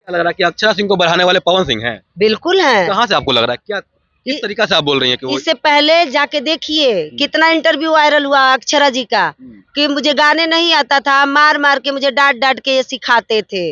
लग रहा है कि अक्षरा सिंह को बढ़ाने वाले पवन सिंह हैं। बिल्कुल है। कहाँ से आपको लग रहा है, क्या किस तरीका से आप बोल रही हैं कि वो इससे पहले जाके देखिए कितना इंटरव्यू वायरल हुआ अक्षरा जी का कि मुझे गाने नहीं आता था, मार मार के मुझे डांट डांट के ये सिखाते थे।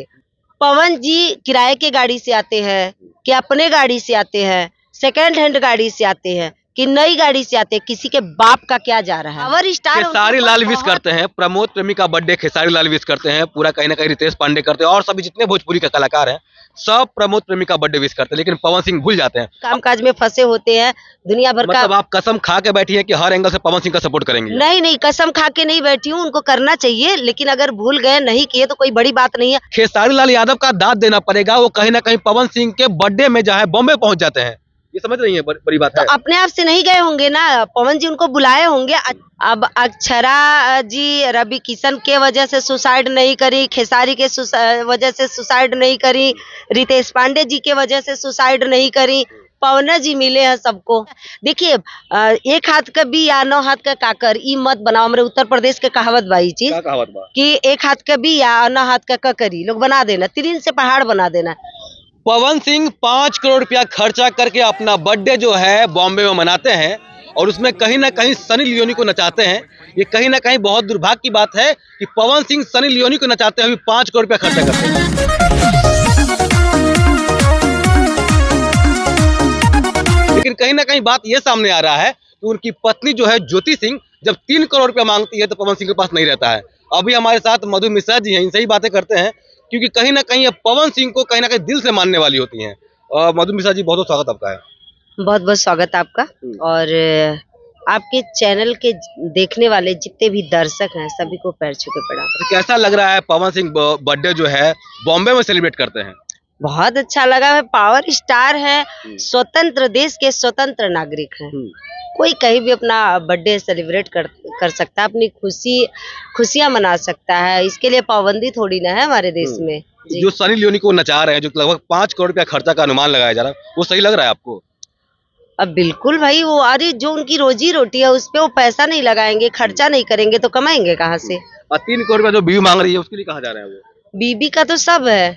पवन जी किराए के गाड़ी से आते हैं कि अपने गाड़ी से आते हैं, सेकंड हैंड गाड़ी से आते हैं कि नई गाड़ी से आते हैं, किसी के बाप का क्या जा रहा है। Power star Khesari Lal wish करते हैं, प्रमोद प्रेमी का बर्थडे खेसारी लाल विश करते हैं, पूरा कहीं ना कहीं रितेश पांडे करते हैं और सभी जितने भोजपुरी के कलाकार हैं सब प्रमोद प्रेमी का बर्थडे विश करते हैं, लेकिन पवन सिंह भूल जाते हैं। कामकाज में फंसे होते हैं दुनिया भर का। मतलब आप कसम खा के बैठी हैं कि हर एंगल से पवन सिंह का सपोर्ट करेंगे? नहीं नहीं, कसम खा के नहीं बैठी हूँ, उनको करना चाहिए, लेकिन अगर भूल गए नहीं किए तो कोई बड़ी बात नहीं है। खेसारी लाल यादव का दाद देना पड़ेगा, वो कहीं ना कहीं पवन सिंह के बर्थडे में जहाँ बॉम्बे पहुंच जाते हैं, ये समझ रही है बड़ी बात तो है। अपने आप से नहीं गए होंगे ना, पवन जी उनको बुलाए होंगे। अब अक्षरा जी रवि किशन के वजह से सुसाइड नहीं करी, खेसारी के वजह से सुसाइड नहीं करी, रितेश पांडे जी के वजह से सुसाइड नहीं करी, पवन जी मिले हैं सबको। देखिए एक हाथ का भी या 9 हाथ का काकर, ई मत बनाओ। हमारे उत्तर प्रदेश के कहावत बा ये चीज कि एक हाथ का भी या 9 हाथ का ककरी लोग बना देना, 3 से पहाड़ बना देना। पवन सिंह 5 करोड़ रुपया खर्चा करके अपना बर्थडे जो है बॉम्बे में मनाते हैं और उसमें कहीं ना कहीं सनी लियोनी को नचाते हैं। ये कहीं ना कहीं बहुत दुर्भाग्य की बात है कि पवन सिंह सनी लियोनी को नचाते हुए 5 करोड़ रुपया खर्चा करते हैं। लेकिन कहीं ना कहीं बात ये सामने आ रहा है कि उनकी पत्नी जो है ज्योति सिंह जब 3 करोड़ रुपया मांगती है तो पवन सिंह के पास नहीं रहता है। अभी हमारे साथ मधु मिश्रा जी हैं, इनसे ही बातें करते हैं क्योंकि कहीं ना कहीं पवन सिंह को कहीं ना कहीं दिल से मानने वाली होती हैं। मधु मिश्रा जी, बहुत बहुत स्वागत आपका है। बहुत बहुत स्वागत आपका। और आपके चैनल के देखने वाले जितने भी दर्शक हैं सभी को पैर छू के प्रणाम। तो कैसा लग रहा है पवन सिंह बर्थडे जो है बॉम्बे में सेलिब्रेट करते हैं? बहुत अच्छा लगा है। पावर स्टार है, स्वतंत्र देश के स्वतंत्र नागरिक हैं। कोई कहीं भी अपना बर्थडे सेलिब्रेट कर सकता है, अपनी खुशियां मना सकता है। इसके लिए पाबंदी थोड़ी ना है हमारे देश में। जो सनी लियोनी को नचा रहे हैं, जो लगभग 5 करोड़ रुपया खर्चा का अनुमान लगाया जा रहा है, वो सही लग रहा है आपको? अब बिल्कुल भाई, वो अरे जो उनकी रोजी रोटी है उस पे वो पैसा नहीं लगाएंगे, खर्चा नहीं करेंगे तो कमाएंगे कहाँ से? और 3 करोड़ रुपया जो बीवी मांग रही है उसके लिए कहा जा रहा है? वो बीबी का तो सब है,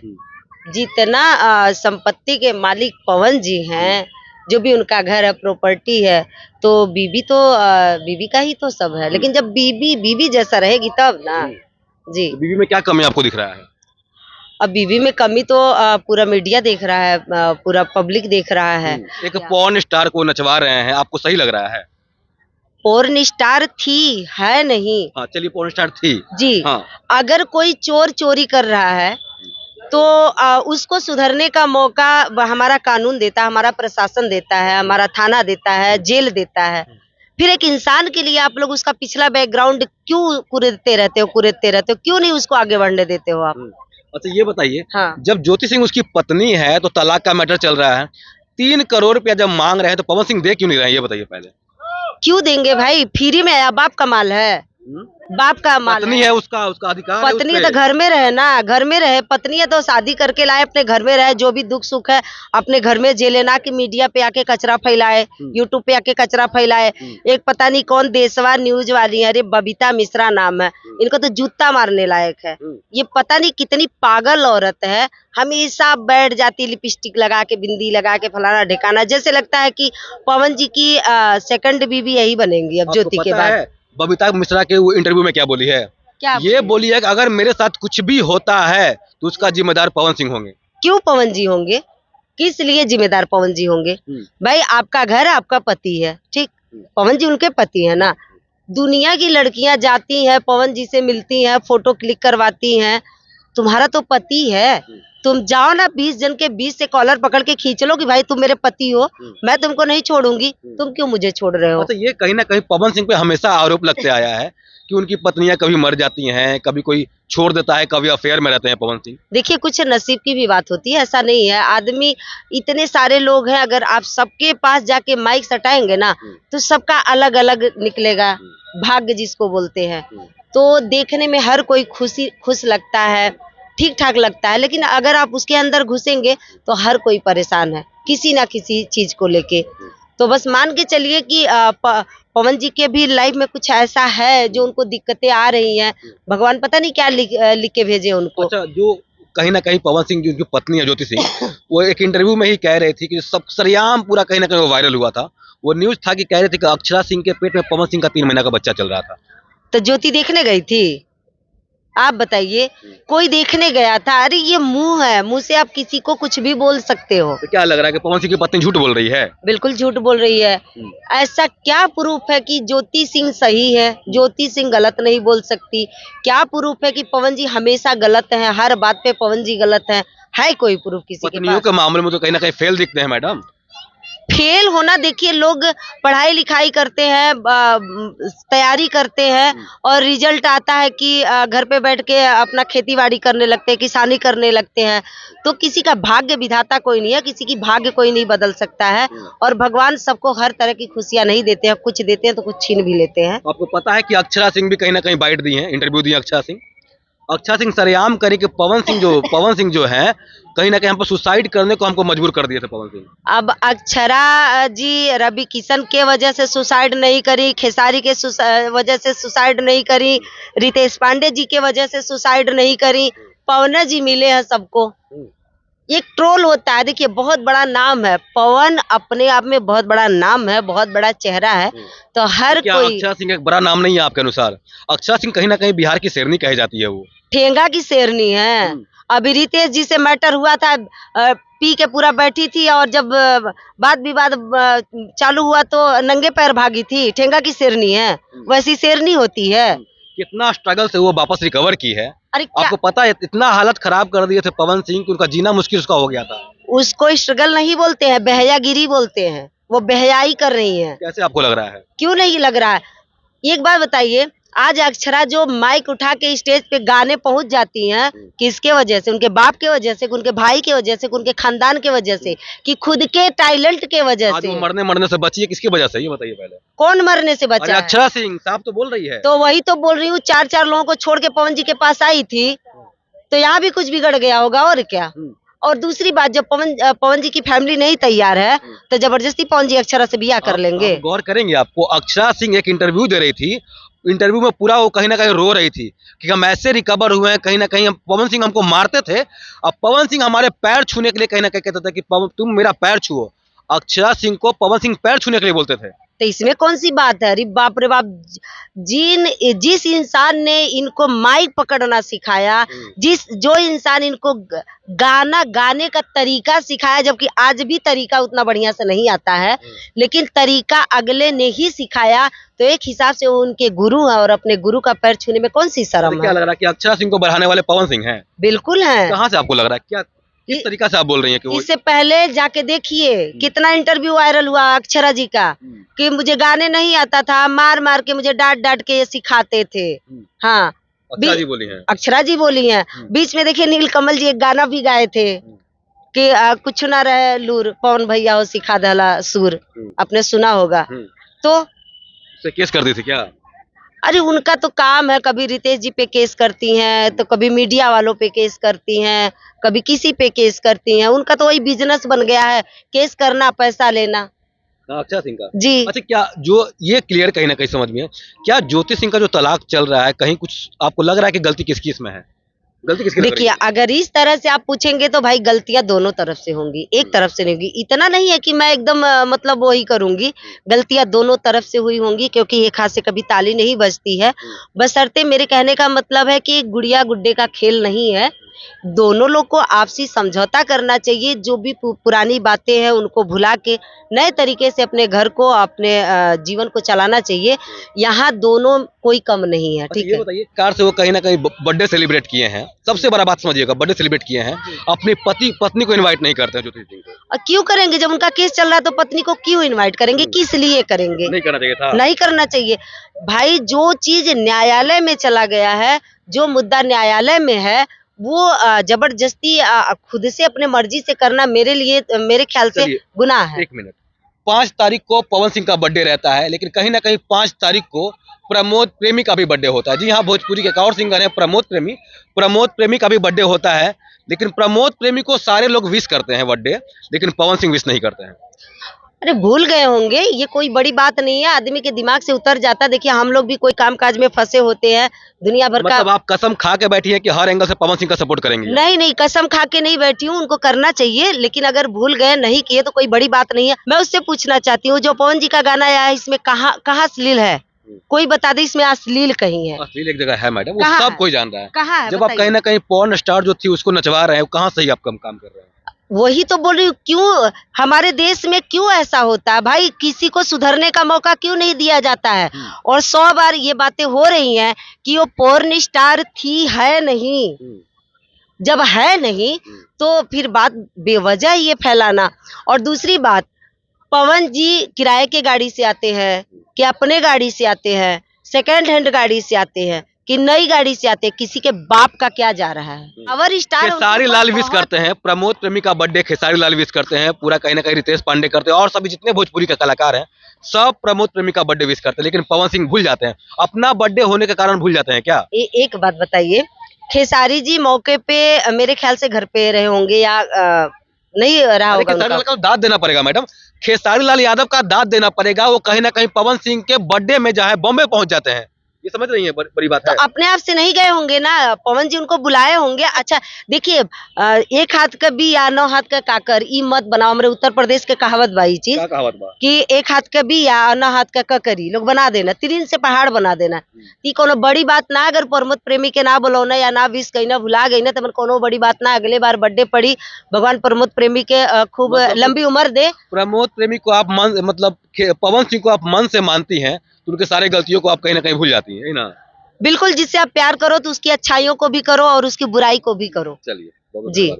जितना संपत्ति के मालिक पवन जी हैं, जो भी उनका घर है, प्रॉपर्टी है, तो बीबी का ही तो सब है। लेकिन जब बीबी जैसा रहेगी तब ना जी। तो बीबी में क्या कमी आपको दिख रहा है? अब बीबी में कमी तो पूरा मीडिया देख रहा है, पूरा पब्लिक देख रहा है। एक पॉर्न स्टार को नचवा रहे हैं, आपको सही लग रहा है? पॉर्न स्टार थी, है नहीं। हाँ चलिए, पॉर्न स्टार थी जी। हाँ। अगर कोई चोरी कर रहा है तो उसको सुधरने का मौका हमारा कानून देता है, हमारा प्रशासन देता है, हमारा थाना देता है, जेल देता है। फिर एक इंसान के लिए आप लोग उसका पिछला बैकग्राउंड क्यों कुरेदते रहते हो, क्यों नहीं उसको आगे बढ़ने देते हो आप? अच्छा ये बताइए, हाँ। जब ज्योति सिंह उसकी पत्नी है तो तलाक का मैटर चल रहा है, 3 करोड़ रुपया जब मांग रहे हैं तो पवन सिंह दे क्यों नहीं रहे हैं, ये बताइए पहले। क्यों देंगे भाई, फ्री में आया, बाप का माल है, बाप का माल पत्नी है, उसका अधिकार है। पत्नी तो घर में रहे ना, घर में रहे। पत्नी है तो शादी करके लाए, अपने घर में रहे, जो भी दुख सुख है अपने घर में झेले, ना कि मीडिया पे आके कचरा फैलाए, यूट्यूब पे आके कचरा फैलाए। एक पता नहीं कौन देशवा न्यूज वाली है, अरे बबीता मिश्रा नाम है, इनको तो जूता मारने लायक है। ये पता नहीं कितनी पागल औरत है, हमेशा बैठ जाती लिपस्टिक लगा के, बिंदी लगा के, फलाना ढिकाना, जैसे लगता है कि पवन जी की सेकंड बीवी यही बनेंगी अब ज्योति के बाद। बबीता मिश्रा के वो इंटरव्यू में क्या बोली है? क्या ये बोली है कि अगर मेरे साथ कुछ भी होता है तो उसका जिम्मेदार पवन सिंह होंगे। क्यों पवन जी होंगे? किस लिए जिम्मेदार पवन जी होंगे? भाई आपका घर है, आपका पति है, ठीक, पवन जी उनके पति है ना। दुनिया की लड़कियां जाती हैं, पवन जी से मिलती हैं, फोटो क्लिक करवाती हैं, तुम्हारा तो पति है। तुम जाओ ना 20 जन के 20 से कॉलर पकड़ के खींच लो कि भाई तुम मेरे पति हो, मैं तुमको नहीं छोड़ूंगी, तुम क्यों मुझे छोड़ रहे हो? तो ये कहीं ना कहीं पवन सिंह पे हमेशा आरोप लगते आया है कि उनकी पत्नियां कभी मर जाती हैं, कभी कोई छोड़ देता है, कभी अफेयर में रहते हैं पवन सिंह। देखिए कुछ नसीब की भी बात होती है, ऐसा नहीं है। आदमी इतने सारे लोग हैं, अगर आप सबके पास जाके माइक सटाएंगे ना तो सबका अलग अलग निकलेगा, भाग्य जिसको बोलते हैं। तो देखने में हर कोई खुश लगता है, ठीक ठाक लगता है, लेकिन अगर आप उसके अंदर घुसेंगे तो हर कोई परेशान है किसी ना किसी चीज को लेके। तो बस मान के चलिए कि पवन जी के भी लाइफ में कुछ ऐसा है जो उनको दिक्कतें आ रही हैं, भगवान पता नहीं क्या लिख के भेजे उनको। अच्छा, जो कहीं ना कहीं पवन सिंह, जो उनकी पत्नी है ज्योति सिंह, वो एक इंटरव्यू में ही कह रही थी कि सब सरेआम पूरा कहीं ना कहीं वो वायरल हुआ था। वो न्यूज था कि कह रहे थे कि अक्षरा सिंह के पेट में पवन सिंह का 3 महीना का बच्चा चल रहा था। तो ज्योति देखने गई थी? आप बताइए, कोई देखने गया था? अरे ये मुंह है, मुंह से आप किसी को कुछ भी बोल सकते हो। तो क्या लग रहा है कि पवन सिंह की पत्नी झूठ बोल रही है? बिल्कुल झूठ बोल रही है। ऐसा क्या प्रूफ है कि ज्योति सिंह सही है, ज्योति सिंह गलत नहीं बोल सकती? क्या प्रूफ है कि पवन जी हमेशा गलत हैं, हर बात पे पवन जी गलत हैं? है कोई प्रूफ किसी के पत्नियों पास? के मामले में तो कहीं ना कहीं फेल दिखते हैं मैडम। फेल होना, देखिए लोग पढ़ाई लिखाई करते हैं, तैयारी करते हैं और रिजल्ट आता है कि घर पे बैठ के अपना खेती बाड़ी करने लगते हैं, किसानी करने लगते हैं। तो किसी का भाग्य विधाता कोई नहीं है, किसी की भाग्य कोई नहीं बदल सकता है। और भगवान सबको हर तरह की खुशियां नहीं देते हैं, कुछ देते हैं तो कुछ छीन भी लेते हैं। आपको पता है कि अक्षरा सिंह भी कहीं ना कहीं बाइट दी है, इंटरव्यू दी अक्षरा सिंह सरेआम करी कि पवन सिंह जो है कहीं ना कहीं हमको सुसाइड करने को हमको मजबूर कर दिए थे पवन सिंह। अब अक्षरा जी रवि किशन के वजह से सुसाइड नहीं करी, खेसारी के वजह से सुसाइड नहीं करी, रितेश पांडे जी के वजह से सुसाइड नहीं करी, पवन जी मिले हैं सबको। एक ट्रोल होता है, देखिए बहुत बड़ा नाम है पवन, अपने आप में बहुत बड़ा नाम है, बहुत बड़ा चेहरा है। तो हर क्या कोई अक्षरा सिंह एक बड़ा नाम नहीं है आपके अनुसार? अक्षरा सिंह कहीं ना कहीं बिहार की शेरनी कही जाती है। वो ठेंगा की शेरनी है। अभी रितेश जी से मैटर हुआ था, पी के पूरा बैठी थी और जब वाद विवाद चालू हुआ तो नंगे पैर भागी थी। ठेंगा की शेरनी है, वैसी शेरनी होती है। कितना स्ट्रगल से वो वापस रिकवर की है। अरे क्या आपको पता है इतना हालत खराब कर दिए थे पवन सिंह कि उनका जीना मुश्किल उसका हो गया था। उसको स्ट्रगल नहीं बोलते हैं, बेहयागिरी बोलते हैं। वो बेहयाई कर रही है। कैसे आपको लग रहा है? क्यों नहीं लग रहा है? एक बात बताइए, आज अक्षरा जो माइक उठा के स्टेज पे गाने पहुंच जाती हैं, किसके वजह से? उनके बाप के वजह से, उनके भाई के वजह से, उनके खानदान के वजह से, कि खुद के टैलेंट के वजह आज से? वो मरने से बची है, किसकी वजह से ये बताइए पहले। कौन मरने से बचा अरे है? अक्षरा सिंह साहब तो बोल रही है। तो वही तो बोल रही हूँ, 4 लोगों को छोड़ के पवन जी के पास आई थी, तो यहाँ भी कुछ बिगड़ गया होगा और क्या। और दूसरी बात, जब पवन जी की फैमिली नहीं तैयार है तो जबरदस्ती पवन जी अक्षरा से बियाह कर लेंगे। आप गौर करेंगे, आपको अक्षरा सिंह एक इंटरव्यू दे रही थी, इंटरव्यू में पूरा वो कहीं ना कहीं रो रही थी कि हम ऐसे रिकवर हुए हैं, कहीं ना कहीं पवन सिंह हमको मारते थे, अब पवन सिंह हमारे पैर छूने के लिए कहीं ना कहीं कहता था कि तुम मेरा पैर छुओ। अक्षरा सिंह को पवन सिंह पैर छूने के लिए बोलते थे। तो इसमें कौन सी बात है? अरे बाप रे बाप, जिस इंसान ने इनको माइक पकड़ना सिखाया, जो इंसान इनको गाना गाने का तरीका सिखाया, जबकि आज भी तरीका उतना बढ़िया से नहीं आता है, लेकिन तरीका अगले ने ही सिखाया, तो एक हिसाब से वो उनके गुरु है और अपने गुरु का पैर छूने में कौन सी शर्म क्या है? लग रहा है कि अक्षरा सिंह को बढ़ाने वाले पवन सिंह हैं? बिल्कुल है। कहाँ से आपको लग रहा है? क्या किस तरीका से आप बोल रही हैं कि वो? इससे पहले जाके देखिए कितना इंटरव्यू वायरल हुआ अक्षरा जी का, कि मुझे गाने नहीं आता था, मार मार के मुझे डांट डांट के ये सिखाते थे। हाँ, अक्षरा जी बोली हैं। अक्षरा जी बोली हैं। बीच में देखिए नीलकमल जी एक गाना भी गाए थे कि कुछ ना रहे लूर, पवन भैया हो सिखा दला सुर, आपने सुना होगा। तो केस कर दी थी क्या? अरे उनका तो काम है, कभी रितेश जी पे केस करती हैं, तो कभी मीडिया वालों पे केस करती हैं, कभी किसी पे केस करती हैं। उनका तो वही बिजनेस बन गया है, केस करना, पैसा लेना। अक्षरा सिंह का जी। अच्छा, क्या जो ये क्लियर कहीं ना कहीं समझ में है, क्या ज्योति सिंह का जो तलाक चल रहा है, कहीं कुछ आपको लग रहा है कि गलती किसकी इसमें है? गलती किसकी लग रही देखिए, है? अगर इस तरह से आप पूछेंगे तो भाई गलतियां दोनों तरफ से होंगी, एक तरफ से नहीं होगी। इतना नहीं है कि मैं एकदम मतलब वही करूंगी, गलतियां दोनों तरफ से हुई होंगी, क्योंकि एक हाथ से कभी ताली नहीं बजती है। बशर्ते, मेरे कहने का मतलब है कि गुड़िया गुड्डे का खेल नहीं है, दोनों लोग को आपसी समझौता करना चाहिए। जो भी पुरानी बातें हैं उनको भुला के नए तरीके से अपने घर को, अपने जीवन को चलाना चाहिए। यहाँ दोनों कोई कम नहीं है। ठीक ये है, बताइए, कार से वो कहीं ना कहीं बर्थडे सेलिब्रेट किए हैं, सबसे बड़ा बात समझिएगा, बर्थडे सेलिब्रेट किए हैं, अपनी पत्नी को इनवाइट नहीं करते हैं ज्योति सिंह को। और क्यों करेंगे? जब उनका केस चल रहा है तो पत्नी को क्यों इनवाइट करेंगे? किस लिए करेंगे? नहीं करना चाहिए था। नहीं करना चाहिए भाई। जो चीज न्यायालय में चला गया है, जो मुद्दा न्यायालय में है, वो जबरदस्ती खुद से अपने मर्जी से करना मेरे ख्याल से गुनाह है। 1 मिनट, 5 तारीख को पवन सिंह का बर्थडे रहता है, लेकिन कहीं ना कहीं 5 तारीख को प्रमोद प्रेमी का भी बर्थडे होता है। जी हाँ, भोजपुरी के एक और सिंगर है प्रमोद प्रेमी का भी बर्थडे होता है, लेकिन प्रमोद प्रेमी को सारे लोग विश करते हैं बर्थडे, लेकिन पवन सिंह विश नहीं करते हैं। अरे भूल गए होंगे, ये कोई बड़ी बात नहीं है, आदमी के दिमाग से उतर जाता है। देखिए हम लोग भी कोई काम काज में फंसे होते हैं, दुनिया भर का। मतलब आप कसम खा के बैठी है कि हर एंगल से पवन सिंह का सपोर्ट करेंगे? नहीं नहीं, कसम खा के नहीं बैठी हूँ, उनको करना चाहिए, लेकिन अगर भूल गए, नहीं किए तो कोई बड़ी बात नहीं है। मैं उससे पूछना चाहती हूँ, जो पवन जी का गाना आया है, इसमें कहाँ कहाँ अश्लील है? कोई बता दे इसमें अश्लील कहीं है? अश्लील एक जगह है मैडम, वो कहाँ सब है? कोई जान रहा है। कहाँ है जब आप कहीं ना कहीं पॉर्न स्टार जो थी उसको नचवा रहे हैं, कहाँ सही आप कम काम कर रहे हैं? वही तो बोल रही हूँ, क्यों हमारे देश में क्यों ऐसा होता है भाई? किसी को सुधरने का मौका क्यों नहीं दिया जाता है? और 100 बार ये बातें हो रही हैं कि वो पोर्न स्टार थी, है नहीं। जब है नहीं तो फिर बात बेवजह ये फैलाना। और दूसरी बात, पवन जी किराए के गाड़ी से आते हैं कि अपने गाड़ी से आते हैं, सेकेंड हैंड गाड़ी से आते हैं कि नई गाड़ी से आते हैं, किसी के बाप का क्या जा रहा है? Power star Khesari Lal wish करते हैं, प्रमोद प्रेमी का बर्थडे खेसारी लाल विश करते हैं, पूरा कहीं ना कहीं रितेश पांडे करते हैं, और सभी जितने भोजपुरी के कलाकार हैं सब प्रमोद प्रेमी का बर्थडे विश करते हैं, लेकिन पवन सिंह भूल जाते हैं। अपना बर्थडे होने के कारण भूल जाते हैं क्या? एक बात बताइए, खेसारी जी मौके पे मेरे ख्याल से घर पे रहे होंगे या नहीं रहा होगा खेसारी लाल उनका। का दाद देना पड़ेगा मैडम, खेसारी लाल यादव का दाद देना पड़ेगा। वो कहीं ना कहीं पवन सिंह के बर्थडे में जो है बॉम्बे पहुंच जाते हैं, ये समझ रही है? बड़ी बात तो है। अपने आप से नहीं गए होंगे ना, पवन जी उनको बुलाए होंगे। अच्छा देखिए, एक हाथ का बिया 9 हाथ का काकर, ई मत बनाओ। हमारे उत्तर प्रदेश के कहावत बा, चीज क्या कहावत बा? कि एक हाथ का बिया 9 हाथ का ककरी लोग बना देना, 3 से पहाड़ बना देना। ई कोनो बड़ी बात ना, अगर प्रमोद प्रेमी के ना बुलौना या ना विश कहीं ना भुला गई ना, तो कोनो बड़ी बात ना। अगले बार बर्थडे पड़ी, भगवान प्रमोद प्रेमी के खूब लंबी उम्र दे। प्रमोद प्रेमी को आप मन मतलब पवन सिंह को आप मन से मानती हैं, तो उनके सारे गलतियों को आप कहीं ना कहीं भूल जाती हैं, है ना? बिल्कुल, जिससे आप प्यार करो तो उसकी अच्छाइयों को भी करो और उसकी बुराई को भी करो। चलिए, बहुत जी। धन्यवाद।